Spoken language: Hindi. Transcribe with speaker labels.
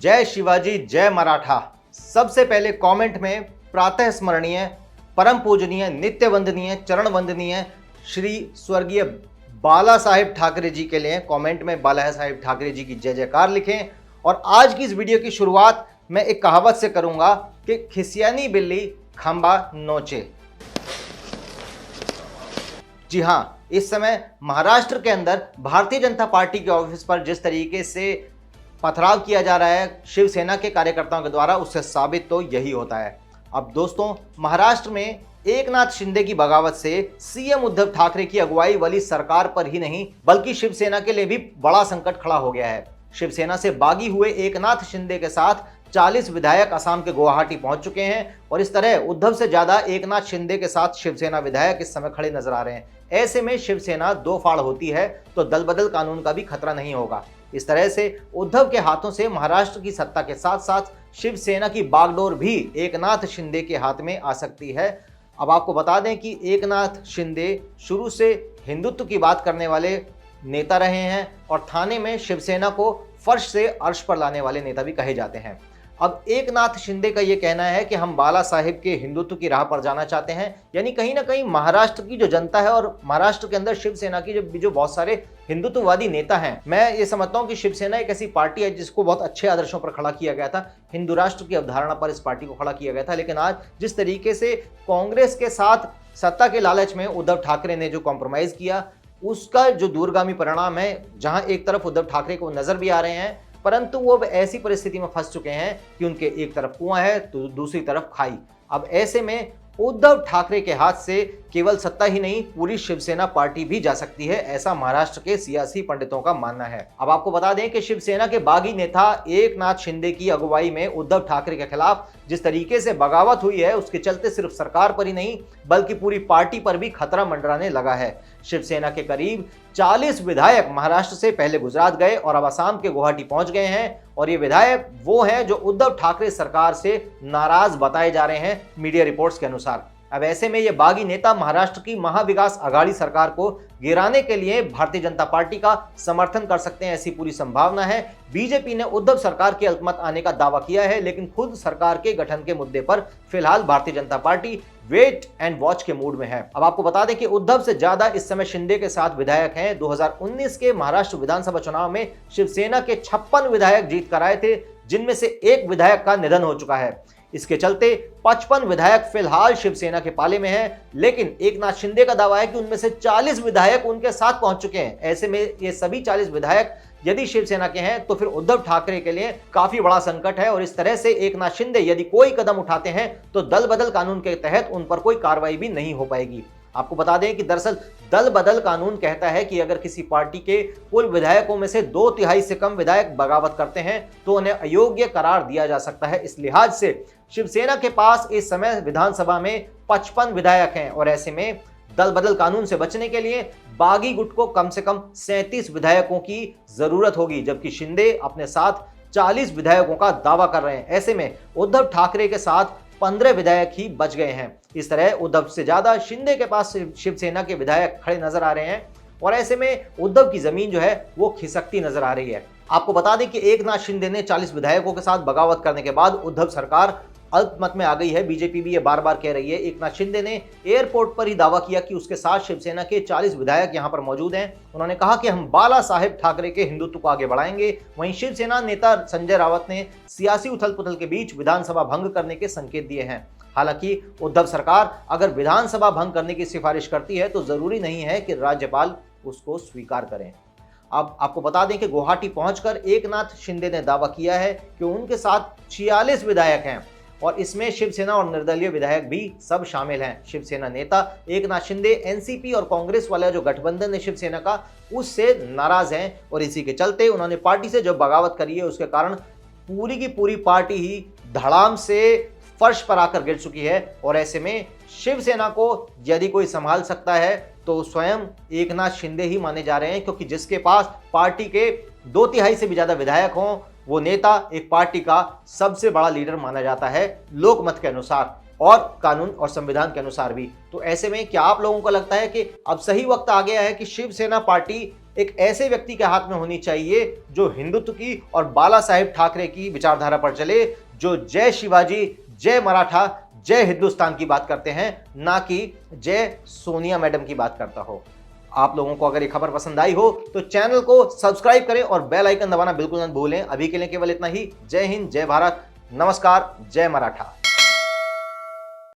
Speaker 1: जय शिवाजी जय मराठा। सबसे पहले कमेंट में प्रातः स्मरणीय, परम पूजनीय, नित्य वंदनीय, चरण वंदनीय श्री स्वर्गीय बाला साहेब ठाकरे जी के लिए कमेंट में बाला साहेब ठाकरे जी की जय जयकार लिखें। और आज की इस वीडियो की शुरुआत मैं एक कहावत से करूंगा कि खिसियानी बिल्ली खंबा नोचे। जी हां, इस समय महाराष्ट्र के अंदर भारतीय जनता पार्टी के ऑफिस पर जिस तरीके से पथराव किया जा रहा है शिवसेना के कार्यकर्ताओं के द्वारा, उससे साबित तो यही होता है। अब दोस्तों, महाराष्ट्र में एकनाथ शिंदे की बगावत से सीएम उद्धव ठाकरे की अगुवाई वाली सरकार पर ही नहीं बल्कि शिवसेना के लिए भी बड़ा संकट खड़ा हो गया है। शिवसेना से बागी हुए एकनाथ शिंदे के साथ 40 विधायक असम के गुवाहाटी पहुंच चुके हैं और इस तरह उद्धव से ज्यादा एकनाथ शिंदे के साथ शिवसेना विधायक इस समय खड़े नजर आ रहे हैं। ऐसे में शिवसेना दो फाड़ होती है तो दल बदल कानून का भी खतरा नहीं होगा। इस तरह से उद्धव के हाथों से महाराष्ट्र की सत्ता के साथ साथ शिवसेना की बागडोर भी एकनाथ शिंदे के हाथ में आ सकती है। अब आपको बता दें कि एकनाथ शिंदे शुरू से हिंदुत्व की बात करने वाले नेता रहे हैं और थाने में शिवसेना को फर्श से अर्श पर लाने वाले नेता भी कहे जाते हैं। अब एकनाथ शिंदे का यह कहना है कि हम बाला साहेब के हिंदुत्व की राह पर जाना चाहते हैं, यानी कहीं ना कहीं महाराष्ट्र की जो जनता है और महाराष्ट्र के अंदर शिवसेना की जो बहुत सारे हिंदुत्ववादी नेता हैं, मैं ये समझता हूं कि शिवसेना एक ऐसी पार्टी है जिसको बहुत अच्छे आदर्शों पर खड़ा किया गया था, हिंदू राष्ट्र की अवधारणा पर इस पार्टी को खड़ा किया गया था। लेकिन आज जिस तरीके से कांग्रेस के साथ सत्ता के लालच में उद्धव ठाकरे ने जो कॉम्प्रोमाइज किया, उसका जो दूरगामी परिणाम है, जहां एक तरफ उद्धव ठाकरे को नजर भी आ रहे हैं परंतु वो अब ऐसी परिस्थिति में फंस चुके हैं कि उनके एक तरफ कुआं है तो दूसरी तरफ खाई। अब ऐसे में उद्धव ठाकरे के हाथ से केवल सत्ता ही नहीं पूरी शिवसेना पार्टी भी जा सकती है, ऐसा महाराष्ट्र के सियासी पंडितों का मानना है। अब आपको बता दें कि शिवसेना के बागी नेता एकनाथ शिंदे की अगुवाई में उद्धव ठाकरे के खिलाफ जिस तरीके से बगावत हुई है, उसके चलते सिर्फ सरकार पर ही नहीं बल्कि पूरी पार्टी पर भी खतरा मंडराने लगा है। शिवसेना के करीब 40 विधायक महाराष्ट्र से पहले गुजरात गए और अब असम के गुवाहाटी पहुंच गए हैं और ये विधायक वो हैं जो उद्धव ठाकरे सरकार से नाराज बताए जा रहे हैं मीडिया रिपोर्ट्स के अनुसार। अब ऐसे में ये बागी नेता महाराष्ट्र की महाविकास आघाड़ी सरकार को गिराने के लिए भारतीय जनता पार्टी का समर्थन कर सकते हैं, ऐसी पूरी संभावना है। बीजेपी ने उद्धव सरकार के अल्पमत आने का दावा किया है लेकिन खुद सरकार के गठन के मुद्दे पर फिलहाल Bharatiya Janata party wait and watch के मूड में है। अब आपको बता दें कि उद्धव से ज्यादा इस समय शिंदे के साथ विधायक हैं। 2019 के महाराष्ट्र विधानसभा चुनाव में शिवसेना के 56 विधायक जीत कर आए थे, जिनमें से एक विधायक का निधन हो चुका है। इसके चलते 55 विधायक फिलहाल शिवसेना के पाले में हैं, लेकिन एकनाथ शिंदे का दावा है कि उनमें से 40 विधायक उनके साथ पहुंच चुके हैं। ऐसे में ये सभी 40 विधायक यदि शिवसेना के हैं तो फिर उद्धव ठाकरे के लिए काफी बड़ा संकट है और इस तरह से एकनाथ शिंदे यदि कोई कदम उठाते हैं तो दल बदल कानून के तहत उन पर कोई कार्रवाई भी नहीं हो पाएगी। आपको बता दें कि दरअसल दल बदल कानून कहता है कि अगर किसी पार्टी के कुल विधायकों में से 2/3 से कम विधायक बगावत करते हैं तो उन्हें अयोग्य करार दिया जा सकता है। इस लिहाज से शिवसेना के पास इस समय विधानसभा में 55 विधायक हैं और ऐसे में दल बदल कानून से बचने के लिए बागी गुट को कम से कम 37 विधायकों की जरूरत होगी, जबकि शिंदे अपने साथ 40 विधायकों का दावा कर रहे हैं। ऐसे में उद्धव ठाकरे के साथ 15 विधायक ही बच गए हैं। इस तरह उद्धव से ज्यादा शिंदे के पास शिवसेना के विधायक खड़े नजर आ रहे हैं और ऐसे में उद्धव की जमीन जो है वो खिसकती नजर आ रही है। आपको बता दें कि एकनाथ शिंदे ने 40 विधायकों के साथ बगावत करने के बाद उद्धव सरकार अल्पमत में आ गई है। बीजेपी भी ये बार बार कह रही है। एकनाथ शिंदे ने एयरपोर्ट पर ही दावा किया कि उसके साथ शिवसेना के 40 विधायक यहां पर मौजूद हैं। उन्होंने कहा कि हम बाला साहेब ठाकरे के हिंदुत्व को आगे बढ़ाएंगे। वहीं शिवसेना नेता संजय रावत ने सियासी उथल पुथल के बीच विधानसभा भंग करने के संकेत दिए हैं। हालांकि उद्धव सरकार अगर विधानसभा भंग करने की सिफारिश करती है तो जरूरी नहीं है कि राज्यपाल उसको स्वीकार करें। अब आपको बता दें कि गुवाहाटी पहुंचकर एकनाथ शिंदे ने दावा किया है कि उनके साथ 46 विधायक हैं और इसमें शिवसेना और निर्दलीय विधायक भी सब शामिल हैं। शिवसेना नेता एकनाथ शिंदे एनसीपी और कांग्रेस वाला जो गठबंधन है शिवसेना का, उससे नाराज हैं और इसी के चलते उन्होंने पार्टी से जो बगावत करी है उसके कारण पूरी की पूरी पार्टी ही धड़ाम से फर्श पर आकर गिर चुकी है। और ऐसे में शिवसेना को यदि कोई संभाल सकता है तो स्वयं एकनाथ शिंदे ही माने जा रहे हैं, क्योंकि जिसके पास पार्टी के 2/3 से भी ज्यादा विधायक हों वो नेता एक पार्टी का सबसे बड़ा लीडर माना जाता है लोकमत के अनुसार और कानून और संविधान के अनुसार भी। तो ऐसे में क्या आप लोगों को लगता है कि अब सही वक्त आ गया है कि शिवसेना पार्टी एक ऐसे व्यक्ति के हाथ में होनी चाहिए जो हिंदुत्व की और बाला साहेब ठाकरे की विचारधारा पर चले, जो जय शिवाजी, जय मराठा, जय हिंदुस्तान की बात करते हैं, ना कि जय सोनिया मैडम की बात करता हो। आप लोगों को अगर ये खबर पसंद आई हो तो चैनल को सब्सक्राइब करें और बेल आइकन दबाना बिल्कुल न भूलें। अभी के लिए केवल इतना ही। जय हिंद, जय भारत, नमस्कार, जय मराठा।